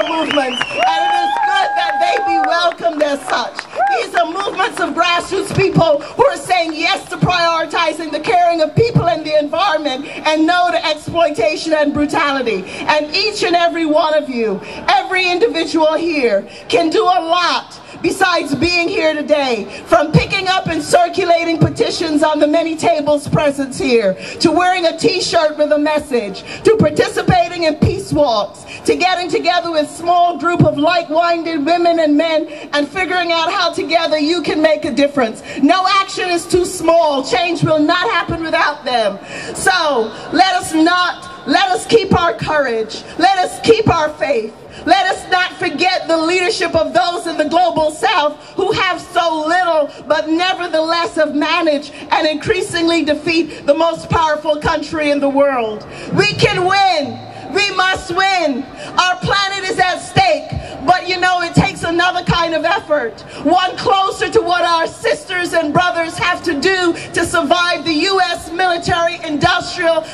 movements, and it is good that they be welcomed as such. These are movements of grassroots people who are saying yes to prioritizing the caring of people and the environment and no to exploitation and brutality. And each and every one of you, every individual here, can do a lot besides being here today, from picking up and circulating petitions on the many tables present here, to wearing a t-shirt with a message, to participating in peace walks, to getting together with a small group of like-minded women and men and figuring out how together you can make a difference. No action is too small. Change will not happen without them. So let us keep our courage. Let us keep our faith. Let us not forget the leadership of those in the global south who have so little but nevertheless have managed and increasingly defeat the most powerful country in the world. We can win. We must win. Our planet is at stake, but you know, it takes another kind of effort, one closer to what our sisters and brothers have to do to survive the U.S. military-industrial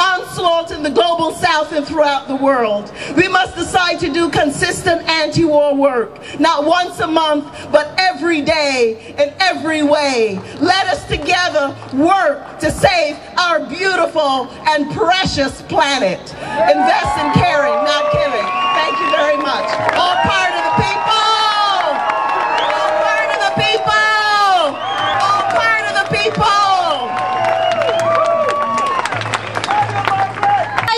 onslaught in the global south and throughout the world. We must decide to do consistent anti-war work, not once a month, but every day in every way. Let us together work to save our beautiful and precious planet. Invest in caring, not killing. Thank you very much. All part of the people! All part of the people! All part of the people!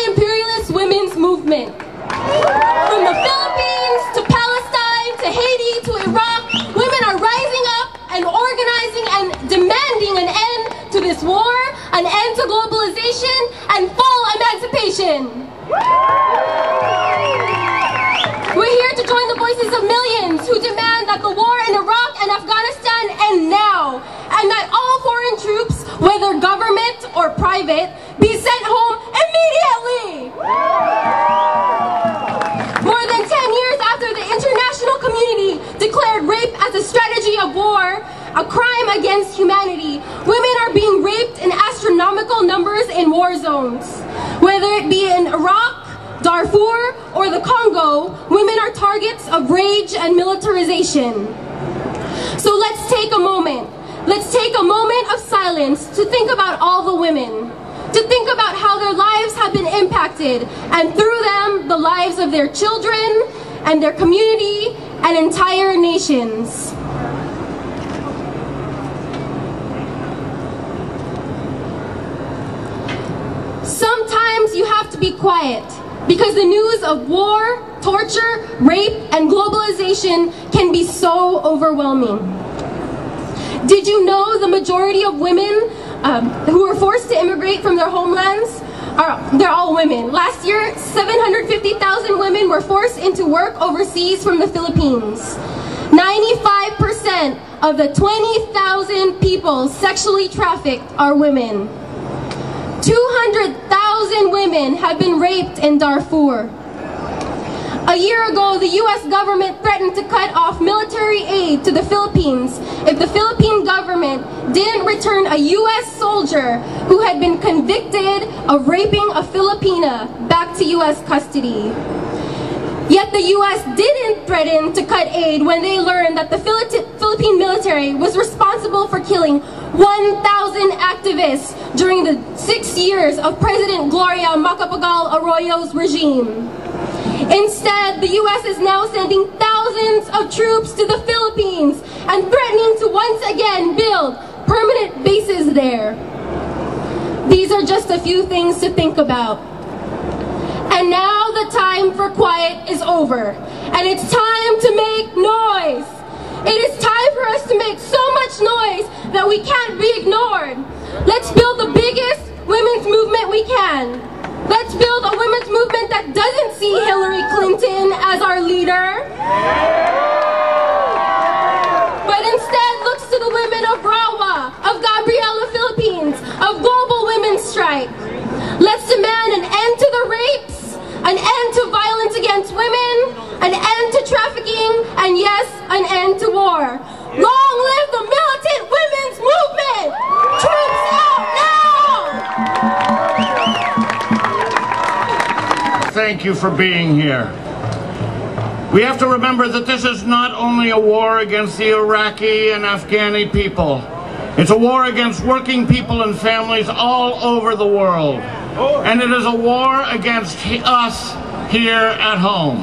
Imperialist women's movement. From the Philippines to Palestine to Haiti to Iraq, women are rising up and organizing and demanding an end to this war, an end to globalization, and full emancipation. We're here to join the voices of millions who demand that the war in Iraq and Afghanistan end now, and that all foreign troops, whether government or private, be sent home immediately. More than 10 years after the international community declared rape as a strategy of war, a crime against humanity, women are being raped in astronomical numbers in war zones. Whether it be in Iraq, Darfur, or the Congo, women are targets of rage and militarization. So let's take a moment. Let's take a moment of silence to think about all the women, to think about how their lives have been impacted, and through them, the lives of their children and their community and entire nations. Sometimes you have to be quiet, because the news of war, torture, rape, and globalization can be so overwhelming. Did you know the majority of women who were forced to immigrate from their homelands, they're all women. Last year, 750,000 women were forced into work overseas from the Philippines. 95% of the 20,000 people sexually trafficked are women. 200,000 women have been raped in Darfur. A year ago, the U.S. government threatened to cut off military aid to the Philippines if the Philippine government didn't return a U.S. soldier who had been convicted of raping a Filipina back to U.S. custody. Yet the U.S. didn't threaten to cut aid when they learned that the Philippine military was responsible for killing 1,000 activists during the 6 years of President Gloria Macapagal Arroyo's regime. Instead, the U.S. is now sending thousands of troops to the Philippines and threatening to once again build permanent bases there. These are just a few things to think about. And now the time for quiet is over, and it's time to make noise. It is time for us to make so much noise that we can't be ignored. Let's build the biggest women's movement we can. Let's build a women's movement that doesn't see Hillary Clinton as our leader, but instead looks to the women of Rawa, of Gabriela, Philippines, of Global Women's Strike. Let's demand an end to the rapes, an end to violence against women, an end to trafficking, and yes, an end to war. Long live the militant women's movement! Troops out now! Thank you for being here. We have to remember that this is not only a war against the Iraqi and Afghani people. It's a war against working people and families all over the world. And it is a war against us here at home.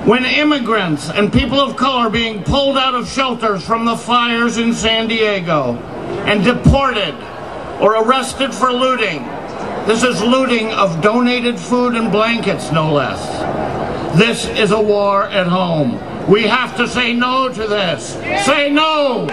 When immigrants and people of color are being pulled out of shelters from the fires in San Diego and deported or arrested for looting, this is looting of donated food and blankets, no less. This is a war at home. We have to say no to this. Say no!